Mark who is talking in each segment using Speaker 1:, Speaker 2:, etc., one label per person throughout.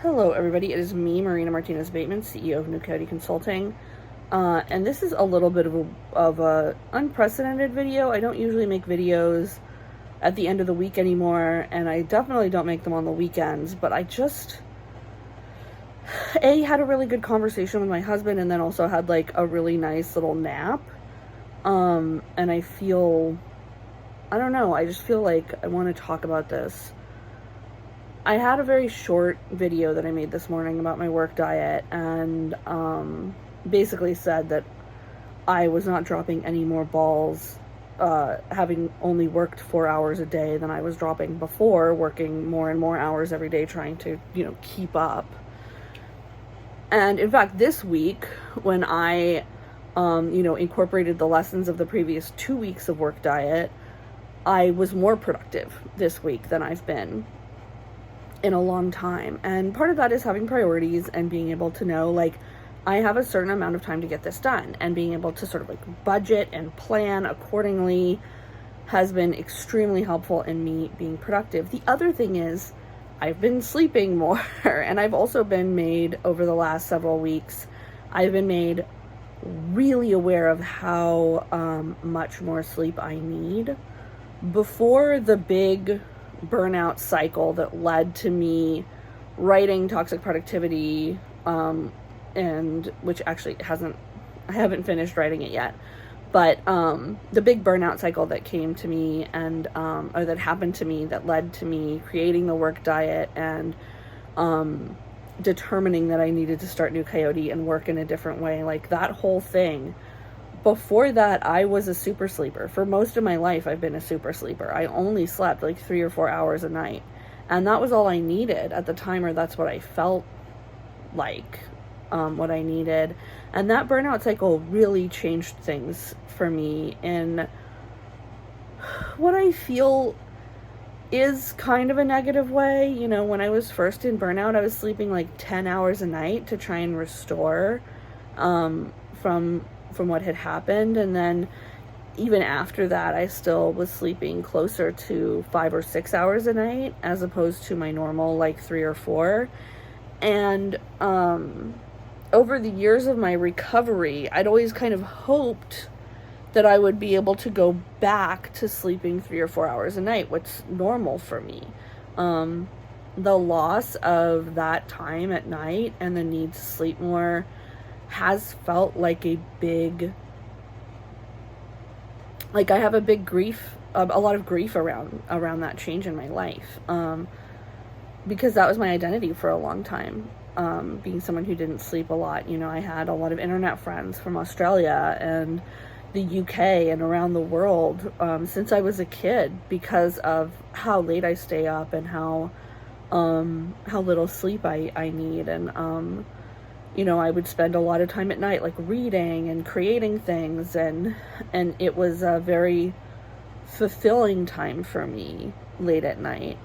Speaker 1: Hello, everybody. It is me, Martinez-Bateman, CEO of New Coyote Consulting, and this is a little bit of a unprecedented video. I don't usually make videos at the end of the week anymore, and I definitely don't make them on the weekends. But I just had a really good conversation with my husband, and then also had like a really nice little nap. And I don't know. I just feel like I want to talk about this. I had a very short video that I made this morning about my work diet, and basically said that I was not dropping any more balls, having only worked 4 hours a day than I was dropping before, working more and more hours every day trying to, keep up. And in fact, this week, when I, incorporated the lessons of the previous 2 weeks of work diet, I was more productive this week than I've been in a long time. And part of that is having priorities and being able to know, like, I have a certain amount of time to get this done, and being able to sort of like budget and plan accordingly has been extremely helpful in me being productive. The other thing is I've been sleeping more and I've also been made, over the last several weeks, I've been made really aware of how much more sleep I need. Before the big burnout cycle that led to me writing Toxic Productivity, and which actually I haven't finished writing it yet, but the big burnout cycle that came to me and or that happened to me, that led to me creating the work diet and determining that I needed to start New Coyote and work in a different way, like that whole thing. Before that, I was a super sleeper. For most of my life, I've been a super sleeper. I only slept like 3 or 4 hours a night. And that was all I needed at the time, or that's what I felt like, what I needed. And that burnout cycle really changed things for me in what I feel is kind of a negative way. When I was first in burnout, I was sleeping like 10 hours a night to try and restore from what had happened. And then even after that, I still was sleeping closer to 5 or 6 hours a night as opposed to my normal like 3 or 4. And over the years of my recovery, I'd always kind of hoped that I would be able to go back to sleeping 3 or 4 hours a night, what's normal for me. The loss of that time at night and the need to sleep more has felt like a I have a lot of grief around that change in my life, because that was my identity for a long time, being someone who didn't sleep a lot. I had a lot of internet friends from Australia and the UK and around the world since I was a kid, because of how late I stay up and how little sleep I need. And I would spend a lot of time at night, like reading and creating things, and it was a very fulfilling time for me late at night.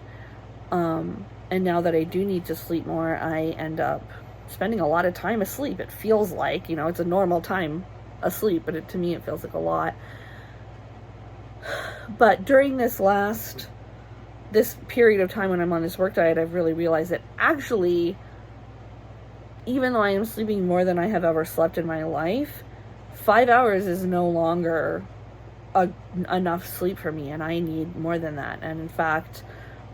Speaker 1: And now that I do need to sleep more, I end up spending a lot of time asleep. It feels like, it's a normal time asleep, but to me it feels like a lot. But during this period of time when I'm on this work diet, I've really realized that actually, even though I am sleeping more than I have ever slept in my life, 5 hours is no longer enough sleep for me, and I need more than that. And in fact,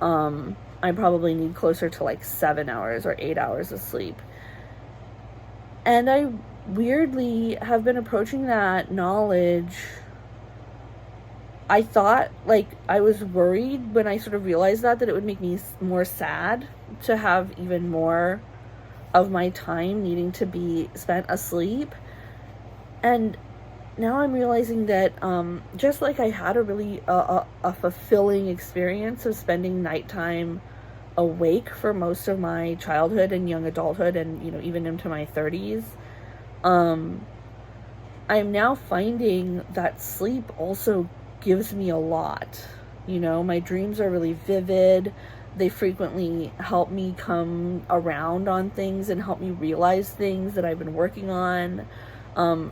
Speaker 1: I probably need closer to like 7 hours or 8 hours of sleep. And I weirdly have been approaching that knowledge. I thought, like, I was worried when I sort of realized that it would make me more sad to have even more of my time needing to be spent asleep. And now I'm realizing that just like I had a really a fulfilling experience of spending nighttime awake for most of my childhood and young adulthood, and even into my 30s, I'm now finding that sleep also gives me a lot. My dreams are really vivid. They frequently help me come around on things and help me realize things that I've been working on.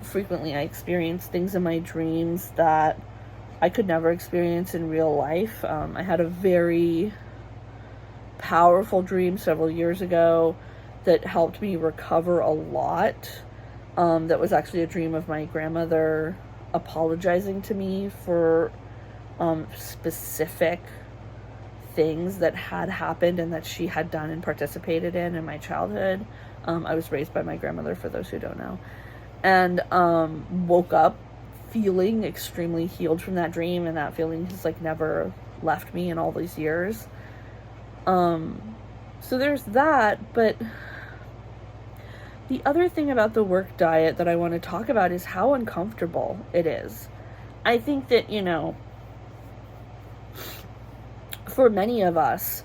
Speaker 1: Frequently I experience things in my dreams that I could never experience in real life. I had a very powerful dream several years ago that helped me recover a lot. That was actually a dream of my grandmother apologizing to me for specific things that had happened and that she had done and participated in my childhood. I was raised by my grandmother, for those who don't know, and woke up feeling extremely healed from that dream, and that feeling has like never left me in all these years. So there's that. But the other thing about the work diet that I want to talk about is how uncomfortable it is. I think that, you know, for many of us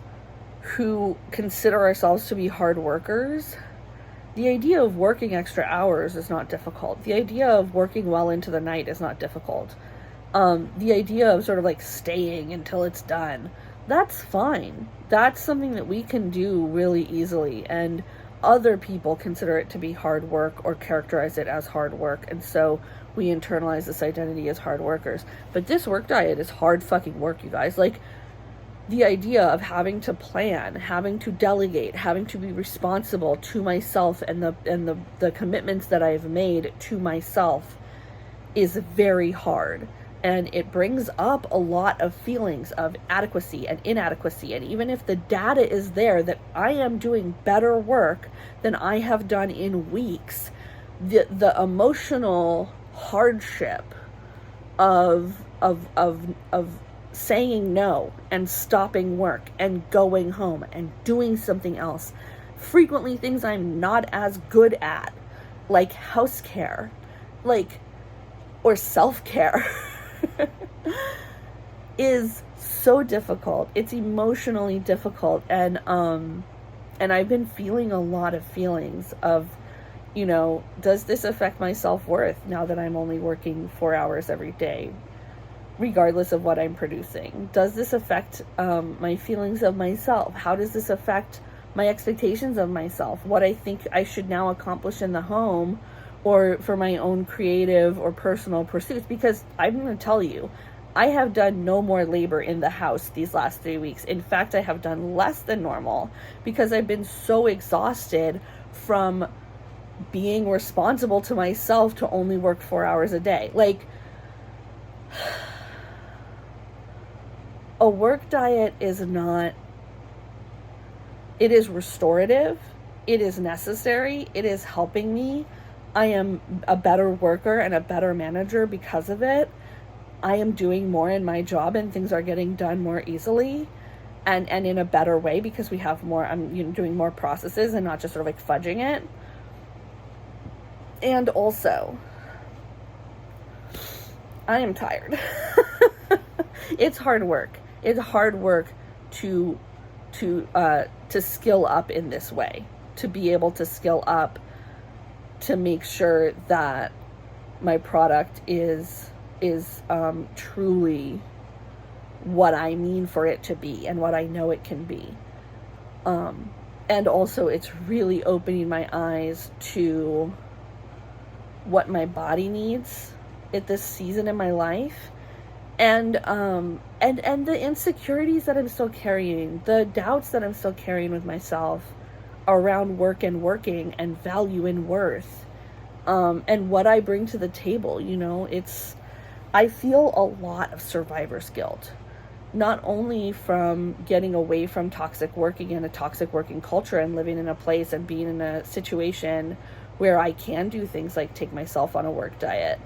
Speaker 1: who consider ourselves to be hard workers, the idea of working extra hours is not difficult. The idea of working well into the night is not difficult. The idea of sort of like staying until it's done, that's fine. That's something that we can do really easily, and other people consider it to be hard work or characterize it as hard work, and so we internalize this identity as hard workers. But this work diet is hard fucking work, you guys. Like, the idea of having to plan, having to delegate, having to be responsible to myself and the commitments that I've made to myself is very hard. And it brings up a lot of feelings of adequacy and inadequacy. And even if the data is there that I am doing better work than I have done in weeks, the emotional hardship of saying no and stopping work and going home and doing something else, frequently things I'm not as good at, like house care, like, or self-care, is so difficult. It's emotionally difficult. And I've been feeling a lot of feelings of, you know, does this affect my self-worth now that I'm only working 4 hours every day, regardless of what I'm producing? Does this affect my feelings of myself? How does this affect my expectations of myself? What I think I should now accomplish in the home or for my own creative or personal pursuits? Because I'm going to tell you, I have done no more labor in the house these last 3 weeks. In fact, I have done less than normal because I've been so exhausted from being responsible to myself to only work 4 hours a day. Like, a work diet is not, it is restorative, it is necessary, it is helping me. I am a better worker and a better manager because of it. I am doing more in my job and things are getting done more easily and in a better way because we have more, I'm doing more processes and not just sort of like fudging it. And also, I am tired. It's hard work. It's hard work to skill up in this way, to be able to skill up to make sure that my product is truly what I mean for it to be and what I know it can be. And also it's really opening my eyes to what my body needs at this season in my life, and the insecurities that I'm still carrying, the doubts that I'm still carrying with myself around work and working and value and worth, and what I bring to the table. You know, I feel a lot of survivor's guilt, not only from getting away from toxic working and a toxic working culture and living in a place and being in a situation where I can do things like take myself on a work diet.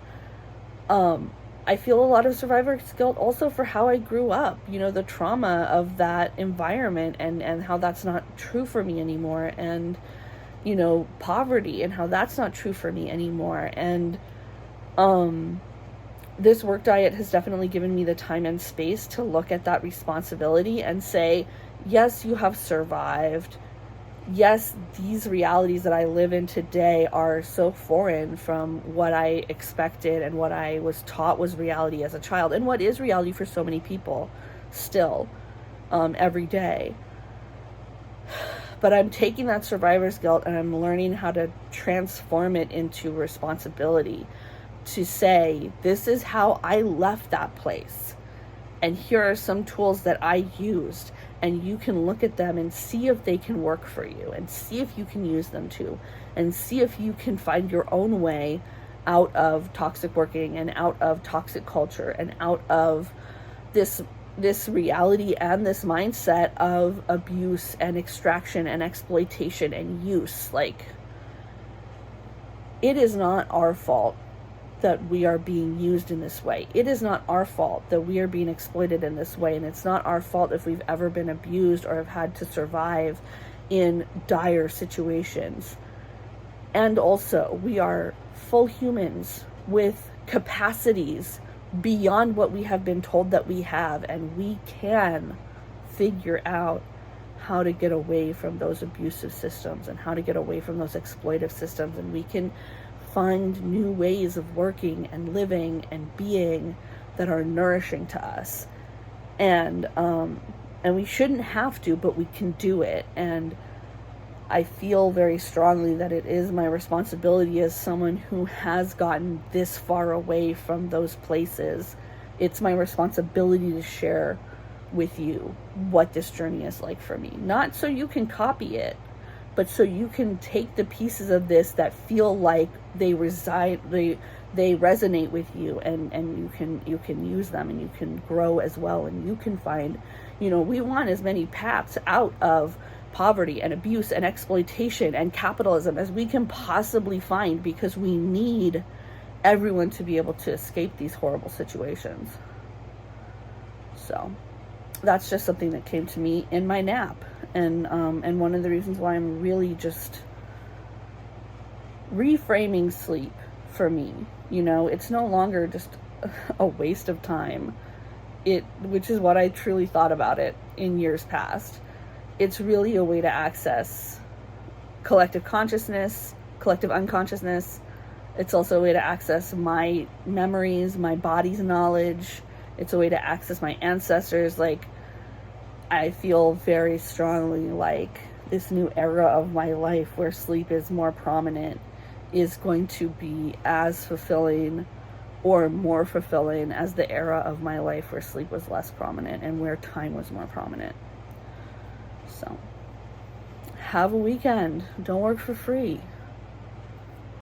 Speaker 1: I feel a lot of survivor's guilt also for how I grew up, you know, the trauma of that environment and how that's not true for me anymore, and, you know, poverty and how that's not true for me anymore. And this work diet has definitely given me the time and space to look at that responsibility and say, yes, you have survived. Yes, these realities that I live in today are so foreign from what I expected and what I was taught was reality as a child, and what is reality for so many people still, every day. But I'm taking that survivor's guilt and I'm learning how to transform it into responsibility, to say, this is how I left that place, and here are some tools that I used, and you can look at them and see if they can work for you, and see if you can use them too, and see if you can find your own way out of toxic working and out of toxic culture and out of this reality and this mindset of abuse and extraction and exploitation and use. Like, it is not our fault that we are being used in this way. It is not our fault that we are being exploited in this way, and it's not our fault if we've ever been abused or have had to survive in dire situations. And also, we are full humans with capacities beyond what we have been told that we have, and we can figure out how to get away from those abusive systems and how to get away from those exploitive systems, and we can find new ways of working and living and being that are nourishing to us. And we shouldn't have to, but we can do it. And I feel very strongly that it is my responsibility as someone who has gotten this far away from those places. It's my responsibility to share with you what this journey is like for me. Not so you can copy it, but so you can take the pieces of this that feel like they resonate with you, and you can use them, and you can grow as well, and you can find, we want as many paths out of poverty and abuse and exploitation and capitalism as we can possibly find, because we need everyone to be able to escape these horrible situations. So that's just something that came to me in my nap, and one of the reasons why I'm really just reframing sleep for me. It's no longer just a waste of time, which is what I truly thought about it in years past. It's really a way to access collective consciousness, collective unconsciousness. It's also a way to access my memories, my body's knowledge. It's a way to access my ancestors. Like, I feel very strongly like this new era of my life where sleep is more prominent is going to be as fulfilling or more fulfilling as the era of my life where sleep was less prominent and where time was more prominent. So, have a weekend. Don't work for free.